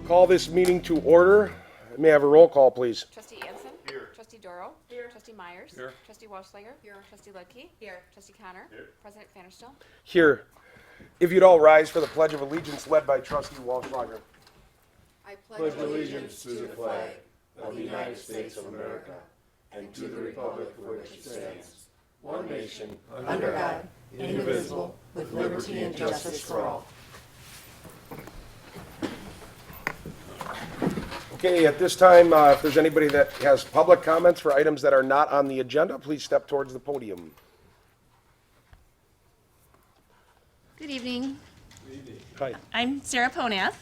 Call this meeting to order. May I have a roll call, please? Trustee Anson. Here. Trustee Doro. Here. Trustee Meyers. Here. Trustee Wallschlager. Here. Trustee Ludke. Here. Trustee Connor. Here. President Vanderstill. Here. If you'd all rise for the Pledge of Allegiance led by Trustee Wallschlager. I pledge allegiance to the flag of the United States of America and to the republic for which it stands, one nation, under God, indivisible, with liberty and justice for all. Okay, at this time, if there's anybody that has public comments for items that are not on the agenda, please step towards the podium. Good evening. Hi. I'm Sarah Ponath.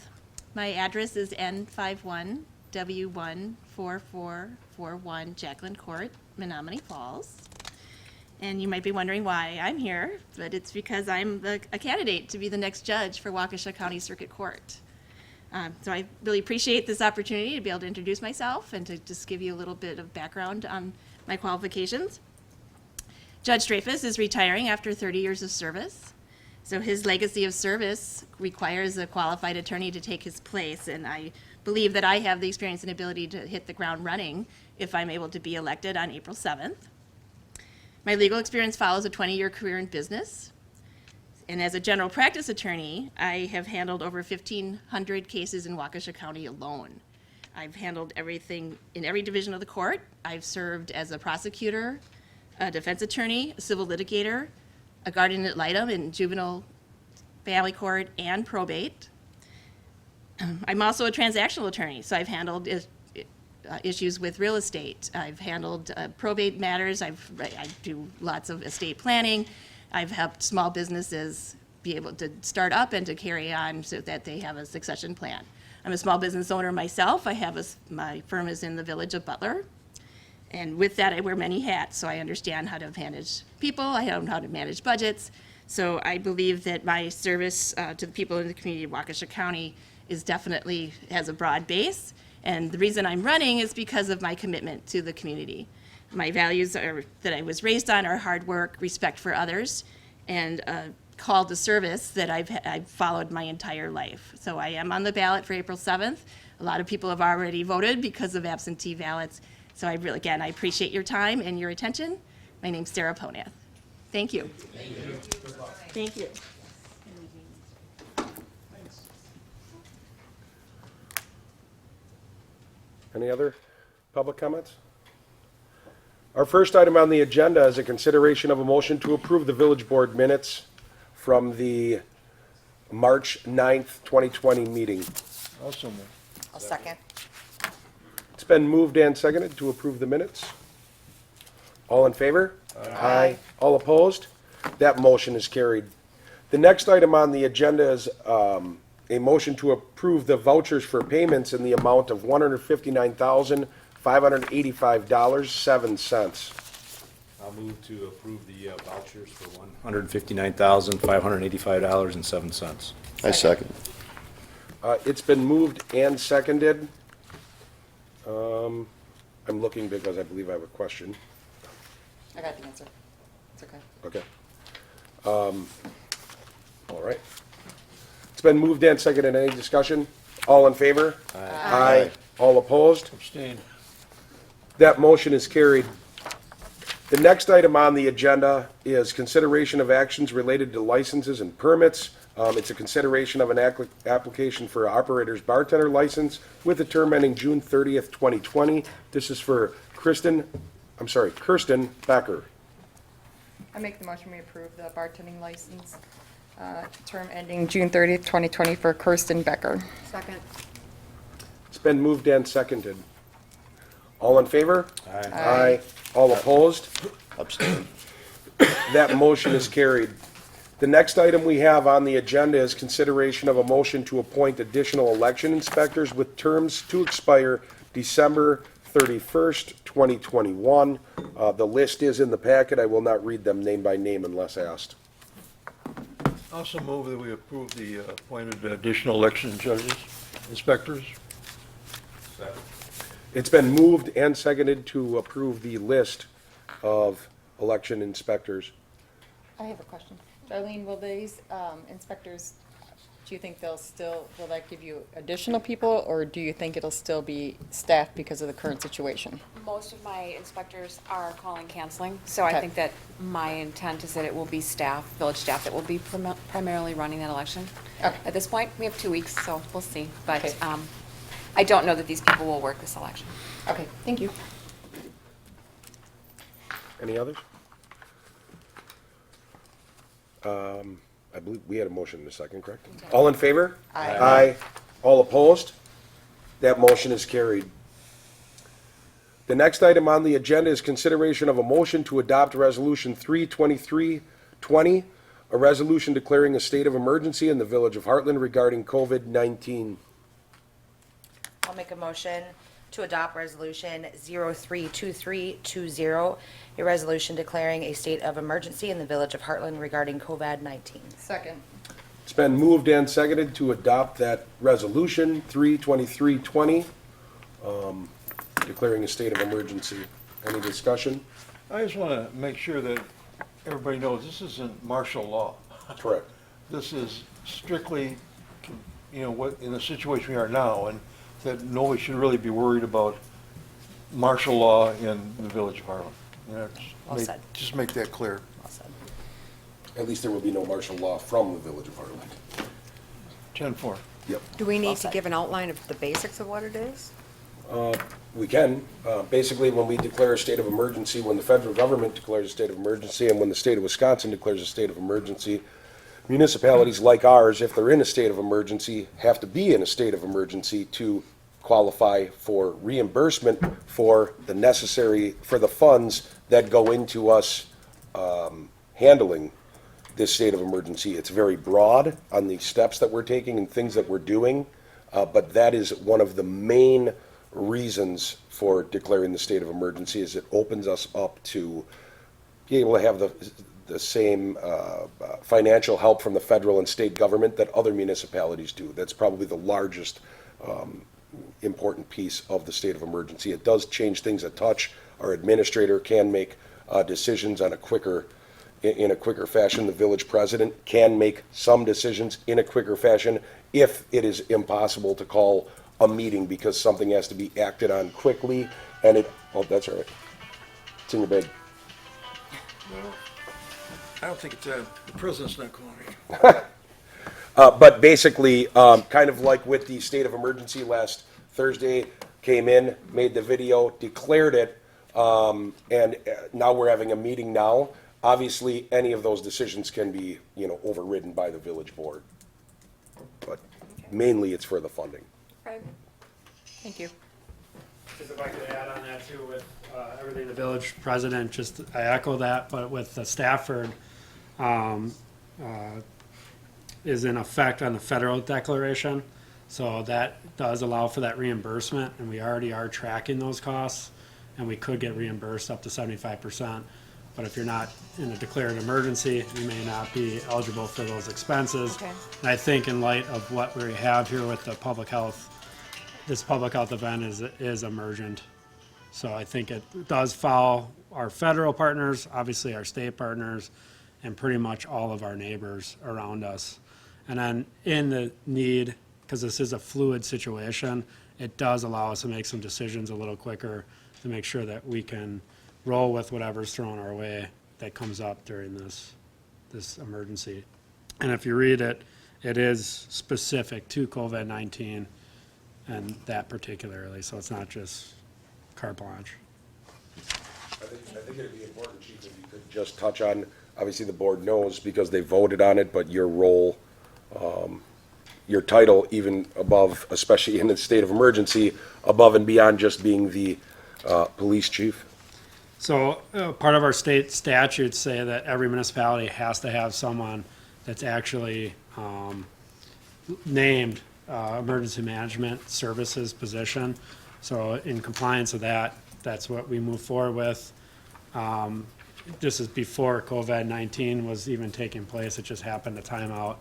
My address is N51W14441 Jacqueline Court, Menominee Falls. And you might be wondering why I'm here, but it's because I'm a candidate to be the next judge for Waukesha County Circuit Court. So I really appreciate this opportunity to be able to introduce myself and to just give you a little bit of background on my qualifications. Judge Dreyfus is retiring after 30 years of service. So his legacy of service requires a qualified attorney to take his place, and I believe that I have the experience and ability to hit the ground running if I'm able to be elected on April 7th. My legal experience follows a 20-year career in business. And as a general practice attorney, I have handled over 1,500 cases in Waukesha County alone. I've handled everything in every division of the court. I've served as a prosecutor, a defense attorney, a civil litigator, a guardian ad litem in juvenile family court and probate. I'm also a transactional attorney, so I've handled issues with real estate. I've handled probate matters. I do lots of estate planning. I've helped small businesses be able to start up and to carry on so that they have a succession plan. I'm a small business owner myself. My firm is in the village of Butler. And with that, I wear many hats, so I understand how to manage people. I know how to manage budgets. So I believe that my service to the people in the community of Waukesha County has a broad base. And the reason I'm running is because of my commitment to the community. My values that I was raised on are hard work, respect for others, and call to service that I've followed my entire life. So I am on the ballot for April 7th. A lot of people have already voted because of absentee ballots. So I appreciate your time and your attention. My name's Sarah Ponath. Thank you. Thank you. Thank you. Any other public comments? Our first item on the agenda is a consideration of a motion to approve the village board minutes from the March 9th, 2020 meeting. Also moved. I'll second. It's been moved and seconded to approve the minutes. All in favor? Aye. All opposed? That motion is carried. The next item on the agenda is a motion to approve the vouchers for payments in the amount of $159,585.07. I'll move to approve the vouchers for $159,585.07. I second. It's been moved and seconded. I'm looking because I believe I have a question. I got the answer. It's okay. Okay. All right. It's been moved and seconded. Any discussion? All in favor? Aye. All opposed? Abstain. That motion is carried. The next item on the agenda is consideration of actions related to licenses and permits. It's a consideration of an application for an operator's bartender license with a term ending June 30th, 2020. This is for Kirsten Becker. I make the motion we approve the bartending license, term ending June 30th, 2020 for Kirsten Becker. Second. It's been moved and seconded. All in favor? Aye. Aye. All opposed? Abstain. That motion is carried. The next item we have on the agenda is consideration of a motion to appoint additional election inspectors with terms to expire December 31st, 2021. The list is in the packet. I will not read them name by name unless asked. Also move that we approve the appointed additional election judges, inspectors. Second. It's been moved and seconded to approve the list of election inspectors. I have a question. Darlene, will these inspectors Do you think will that give you additional people, or do you think it'll still be staff because of the current situation? Most of my inspectors are calling canceling, so I Okay. think that my intent is that it will be staff, village staff, that will be primarily running that election. Okay. At this point, we have 2 weeks, so we'll see. But Okay. I don't know that these people will work this election. Okay, thank you. Any others? I believe we had a motion in a second, correct? All in favor? Aye. Aye. All opposed? That motion is carried. The next item on the agenda is consideration of a motion to adopt Resolution 32320, a resolution declaring a state of emergency in the village of Hartland regarding COVID-19. I'll make a motion to adopt Resolution 032320, a resolution declaring a state of emergency in the village of Hartland regarding COVID-19. Second. It's been moved and seconded to adopt that resolution, 32320, declaring a state of emergency. Any discussion? I just want to make sure that everybody knows this isn't martial law. Correct. This is strictly, what, in the situation we are now, and that nobody should really be worried about martial law in the village of Hartland. Well said. Just make that clear. Well said. At least there will be no martial law from the village of Hartland. 10-4. Yep. Do we Well need to said. give an outline of the basics of what it is? We can. Basically, when we declare a state of emergency, when the federal government declares a state of emergency, and when the state of Wisconsin declares a state of emergency, municipalities like ours, if they're in a state of emergency, have to be in a state of emergency to qualify for reimbursement for the funds that go into us handling this state of emergency. It's very broad on the steps that we're taking and things that we're doing, but that is one of the main reasons for declaring the state of emergency, is it opens us up to be able to have the same financial help from the federal and state government that other municipalities do. That's probably the largest important piece of the state of emergency. It does change things a touch. Our administrator can make decisions on in a quicker fashion. The village president can make some decisions in a quicker fashion if it is impossible to call a meeting because something has to be acted on quickly. And that's all right. It's in your bag. I don't think it's, the president's not calling me. But basically, kind of like with the state of emergency last Thursday, came in, made the video, declared it, and now we're having a meeting now. Obviously, any of those decisions can be, overridden by the village board. But mainly it's for the funding. Thank you. Just if I could add on that too, with everything the village president, I echo that, but with the Stafford, is in effect on the federal declaration. So that does allow for that reimbursement, and we already are tracking those costs, and we could get reimbursed up to 75%. But if you're not in a declared emergency, you may not be eligible for those expenses. Okay. And I think in light of what we have here with the public health, this public health event is emergent. So I think it does follow our federal partners, obviously our state partners, and pretty much all of our neighbors around us. And then in the need, because this is a fluid situation, it does allow us to make some decisions a little quicker to make sure that we can roll with whatever's thrown our way that comes up during this emergency. And if you read it, it is specific to COVID-19 and that particularly, so it's not just carte blanche. I think it'd be important, Chief, if you could just touch on, obviously the board knows because they voted on it, but your role, your title, even above, especially in the state of emergency, above and beyond just being the police chief. So part of our state statutes say that every municipality has to have someone that's actually named emergency management services position. So in compliance with that, that's what we move forward with. This is before COVID-19 was even taking place. It just happened to time out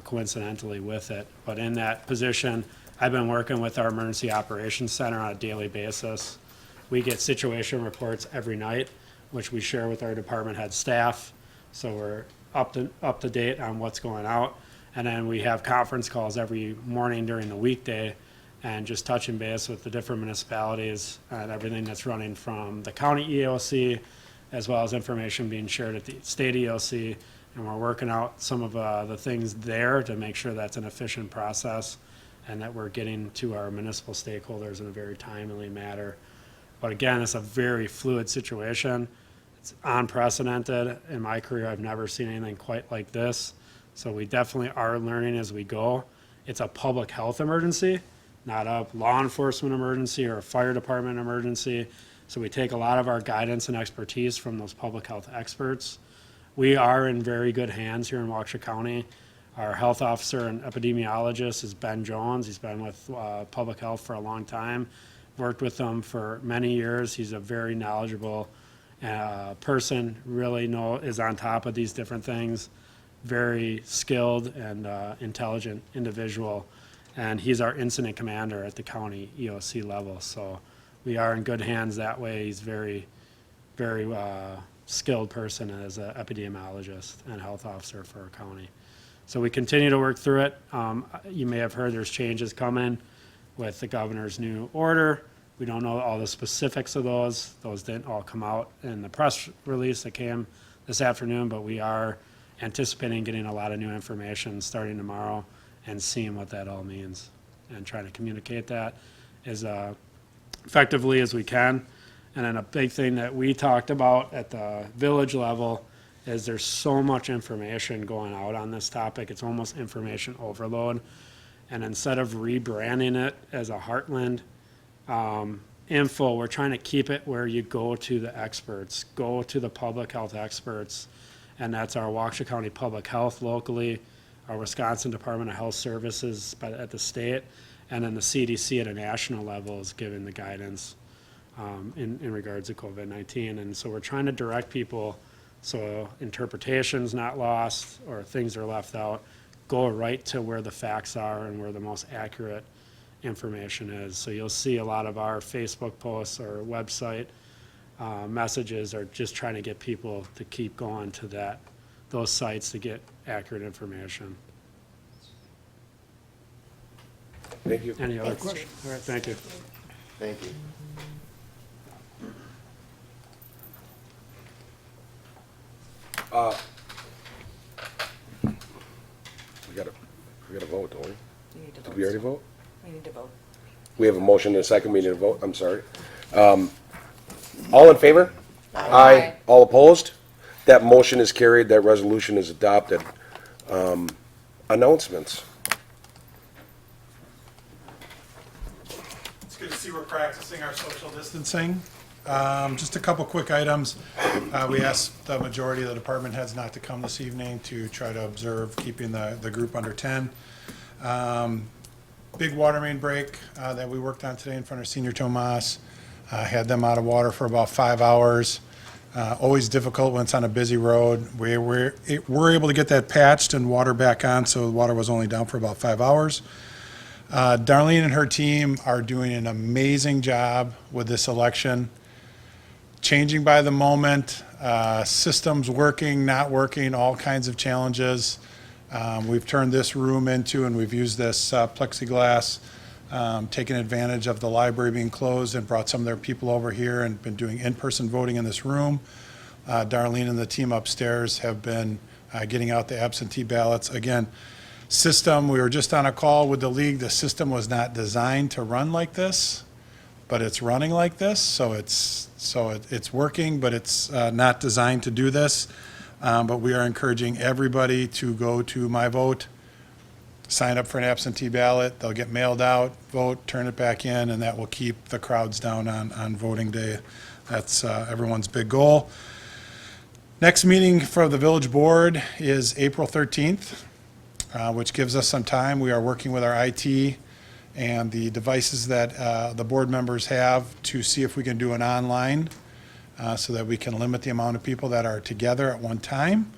coincidentally with it. But in that position, I've been working with our emergency operations center on a daily basis. We get situation reports every night, which we share with our department head staff. So we're up to date on what's going out. And then we have conference calls every morning during the weekday and just touching base with the different municipalities and everything that's running from the county EOC, as well as information being shared at the state EOC. And we're working out some of the things there to make sure that's an efficient process and that we're getting to our municipal stakeholders in a very timely manner. But again, it's a very fluid situation. It's unprecedented. In my career, I've never seen anything quite like this. So we definitely are learning as we go. It's a public health emergency, not a law enforcement emergency or a fire department emergency. So we take a lot of our guidance and expertise from those public health experts. We are in very good hands here in Waukesha County. Our health officer and epidemiologist is Ben Jones. He's been with public health for a long time, worked with them for many years. He's a very knowledgeable person, really is on top of these different things, very skilled and intelligent individual. And he's our incident commander at the county EOC level. So we are in good hands that way. He's very, very skilled person as an epidemiologist and health officer for our county. So we continue to work through it. You may have heard there's changes coming with the governor's new order. We don't know all the specifics of those. Those didn't all come out in the press release that came this afternoon, but we are anticipating getting a lot of new information starting tomorrow and seeing what that all means and trying to communicate that as effectively as we can. And then a big thing that we talked about at the village level is there's so much information going out on this topic. It's almost information overload. And instead of rebranding it as a Hartland info, we're trying to keep it where you go to the experts, go to the public health experts. And that's our Waukesha County Public Health locally, our Wisconsin Department of Health Services at the state, and then the CDC at a national level is giving the guidance in regards to COVID-19. And so we're trying to direct people so interpretation's not lost or things are left out. Go right to where the facts are and where the most accurate information is. So you'll see a lot of our Facebook posts or website messages are just trying to get people to keep going to those sites to get accurate information. Thank you. Any other questions? All right, thank you. Thank you. We got to vote, don't we? You need to Did we already vote? We need to vote. We have a motion and a second. We need to vote. I'm sorry. All in favor? Aye. All opposed? That motion is carried. That resolution is adopted. Announcements. It's good to see we're practicing our social distancing. Just a couple quick items. We asked the majority of the department heads not to come this evening to try to observe keeping the group under 10. Big water main break that we worked on today in front of Senior Tomas. Had them out of water for about 5 hours. Always difficult when it's on a busy road. We were able to get that patched and water back on, so the water was only down for about 5 hours. Darlene and her team are doing an amazing job with this election. Changing by the moment, systems working, not working, all kinds of challenges. We've turned this room into, and we've used this plexiglass, taken advantage of the library being closed and brought some of their people over here and been doing in-person voting in this room. Darlene and the team upstairs have been getting out the absentee ballots. Again, system, we were just on a call with the league. The system was not designed to run like this, but it's running like this. So it's working, but it's not designed to do this. But we are encouraging everybody to go to My Vote, sign up for an absentee ballot. They'll get mailed out, vote, turn it back in, and that will keep the crowds down on voting day. That's everyone's big goal. Next meeting for the village board is April 13th, which gives us some time. We are working with our IT and the devices that the board members have to see if we can do an online so that we can limit the amount of people that are together at one time.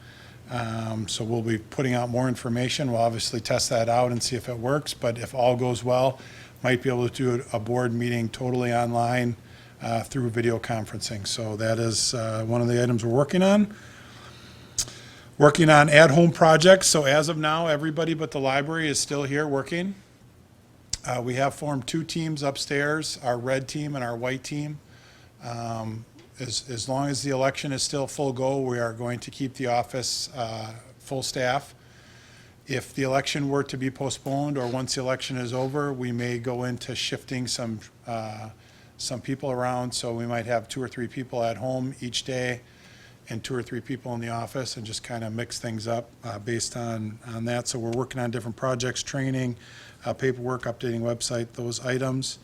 So we'll be putting out more information. We'll obviously test that out and see if it works, but if all goes well, might be able to do a board meeting totally online through video conferencing. So that is one of the items we're working on. Working on at-home projects, so as of now, everybody but the library is still here working. We have formed 2 teams upstairs, our red team and our white team. As long as the election is still full go, we are going to keep the office full staff. If the election were to be postponed, or once the election is over, we may go into shifting some people around, so we might have 2 or 3 people at home each day and 2 or 3 people in the office, and just kind of mix things up based on that. So we're working on different projects, training, paperwork, updating website, those items.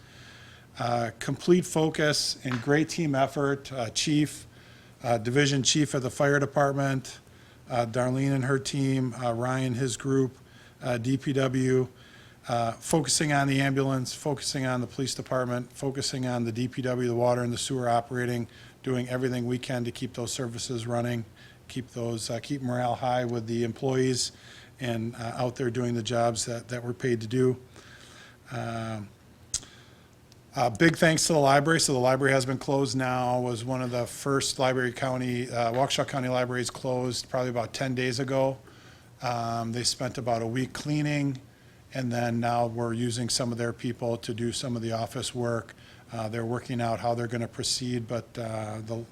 Complete focus and great team effort, Chief, Division Chief of the Fire Department, Darlene and her team, Ryan, his group, DPW, focusing on the ambulance, focusing on the police department, focusing on the DPW, the water and the sewer operating, doing everything we can to keep those services running, keep morale high with the employees, and out there doing the jobs that we're paid to do. Big thanks to the library. So the library has been closed now, was one of the first Waukesha County libraries closed probably about 10 days ago. They spent about a week cleaning, and then now we're using some of their people to do some of the office work. They're working out how they're going to proceed, but the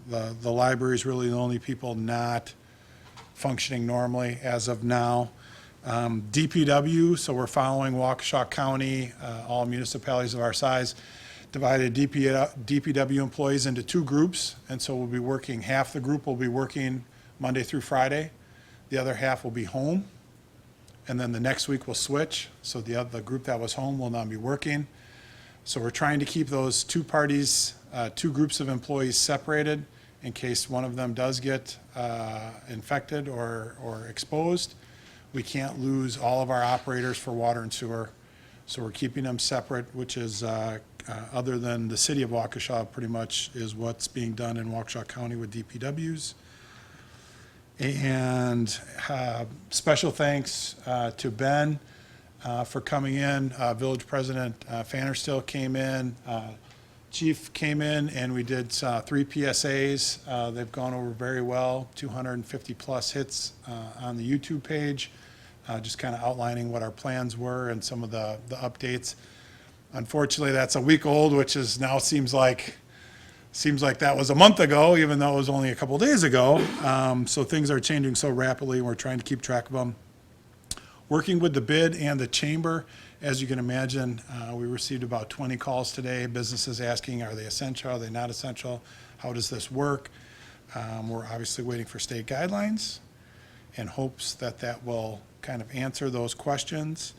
library is really the only people not functioning normally as of now. DPW, so we're following Waukesha County, all municipalities of our size, divided DPW employees into 2 groups, and so we'll be working, half the group will be working Monday through Friday, the other half will be home, and then the next week we'll switch, so the group that was home will now be working. So we're trying to keep those 2 parties, 2 groups of employees separated in case one of them does get infected or exposed. We can't lose all of our operators for water and sewer, so we're keeping them separate, which is, other than the city of Waukesha, pretty much is what's being done in Waukesha County with DPWs. And special thanks to Ben for coming in. Village President Fannerstill came in. Chief came in, and we did 3 PSAs. They've gone over very well, 250 plus hits on the YouTube page, just kind of outlining what our plans were and some of the updates. Unfortunately, that's a week old, which is now seems like that was a month ago, even though it was only a couple days ago. So things are changing so rapidly, and we're trying to keep track of them. Working with the bid and the chamber, as you can imagine, we received about 20 calls today, businesses asking, are they essential, are they not essential, how does this work? We're obviously waiting for state guidelines in hopes that will kind of answer those questions,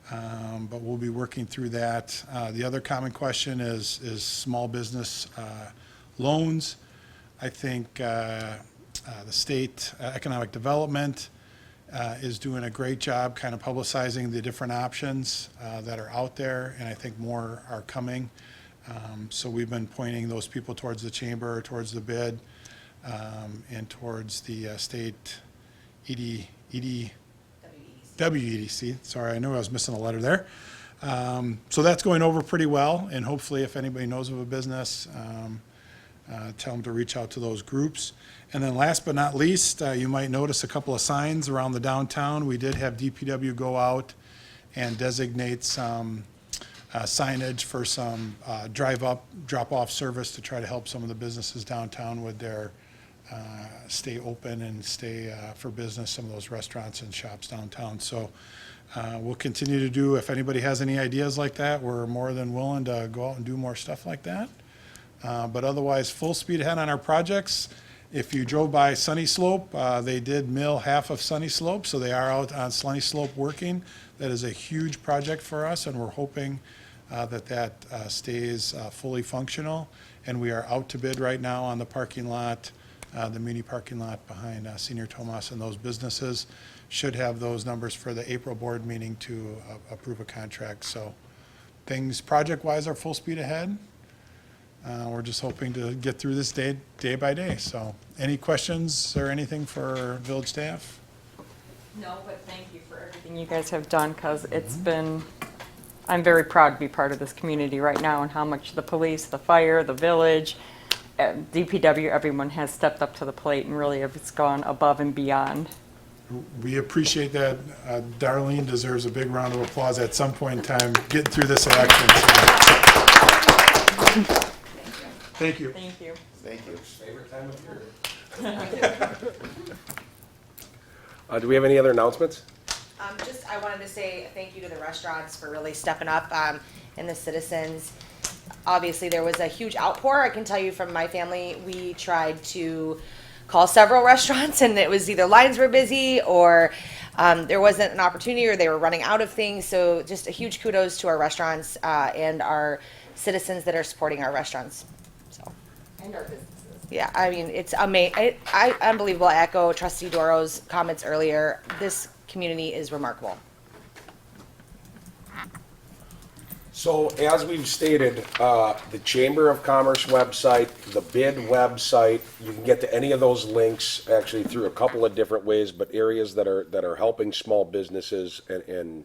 but we'll be working through that. The other common question is small business loans. I think the state economic development is doing a great job kind of publicizing the different options that are out there, and I think more are coming. So we've been pointing those people towards the chamber, towards the bid, and towards the state WEDC. Sorry, I knew I was missing a letter there. So that's going over pretty well, and hopefully if anybody knows of a business, tell them to reach out to those groups. And then last but not least, you might notice a couple of signs around the downtown. We did have DPW go out and designate some signage for some drive-up, drop-off service to try to help some of the businesses downtown with their stay open and stay for business, some of those restaurants and shops downtown. So we'll continue to do, if anybody has any ideas like that, we're more than willing to go out and do more stuff like that. But otherwise, full speed ahead on our projects. If you drove by Sunny Slope, they did mill half of Sunny Slope, so they are out on Sunny Slope working. That is a huge project for us, and we're hoping that stays fully functional. And we are out to bid right now on the parking lot, the muni parking lot behind Senior Tomas, and those businesses should have those numbers for the April board meeting to approve a contract. So things project-wise are full speed ahead. We're just hoping to get through this day by day. So any questions or anything for village staff? No, but thank you for everything you guys have done, because it's been, I'm very proud to be part of this community right now, and how much the police, the fire, the village, DPW, everyone has stepped up to the plate and really has gone above and beyond We appreciate that. Darlene deserves a big round of applause at some point in time, getting through this election. So. Thank you. Thank you. Thank you. Favorite time of year. Do we have any other announcements? I wanted to say thank you to the restaurants for really stepping up, and the citizens. Obviously, there was a huge outpour. I can tell you from my family, we tried to call several restaurants, and it was either lines were busy or there wasn't an opportunity or they were running out of things. So just a huge kudos to our restaurants and our citizens that are supporting our restaurants. So. And our businesses. Yeah, I mean, it's amazing. I unbelievable. I echo Trustee Doro's comments earlier. This community is remarkable. So as we've stated, the Chamber of Commerce website, the bid website, you can get to any of those links actually through a couple of different ways, but areas that are helping small businesses and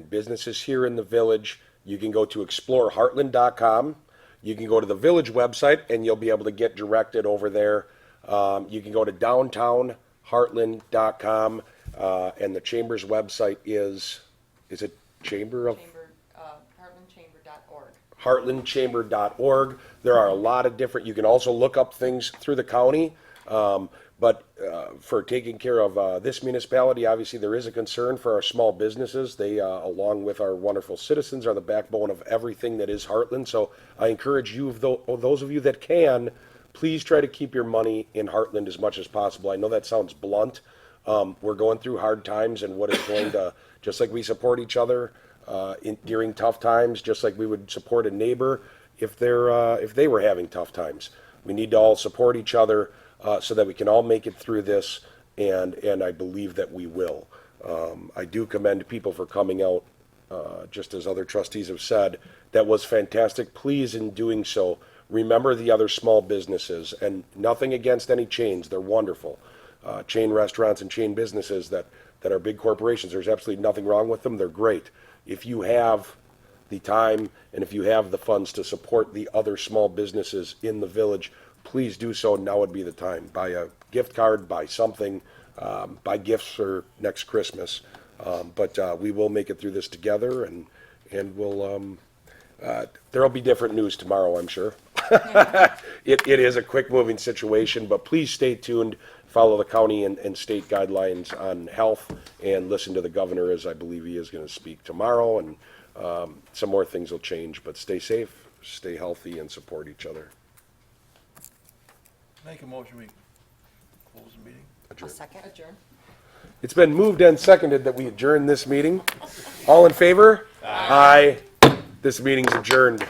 businesses here in the village. You can go to exploreheartland.com. You can go to the village website and you'll be able to get directed over there. You can go to downtownheartland.com and the Chamber's website is it Chamber of? Hartlandchamber.org. There are a lot of different, you can also look up things through the county, but for taking care of this municipality, obviously there is a concern for our small businesses. They, along with our wonderful citizens, are the backbone of everything that is Hartland. So I encourage you, those of you that can, please try to keep your money in Hartland as much as possible. I know that sounds blunt. We're going through hard times, and what is going to, just like we support each other, during tough times, just like we would support a neighbor if they were having tough times. We need to all support each other so that we can all make it through this, and I believe that we will. I do commend people for coming out, just as other trustees have said. That was fantastic. Please, in doing so, remember the other small businesses, and nothing against any chains. They're wonderful. Chain restaurants and chain businesses that are big corporations. There's absolutely nothing wrong with them. They're great. If you have the time and if you have the funds to support the other small businesses in the village, please do so. Now would be the time. Buy a gift card, buy something, buy gifts for next Christmas. But we will make it through this together, and we'll. There'll be different news tomorrow, I'm sure. It is a quick moving situation, but please stay tuned. Follow the county and state guidelines on health, and listen to the governor, as I believe he is going to speak tomorrow, and some more things will change. But stay safe, stay healthy, and support each other. Make a motion, we close the meeting. A second. Adjourn. It's been moved and seconded that we adjourn this meeting. All in favor? Aye. This meeting's adjourned.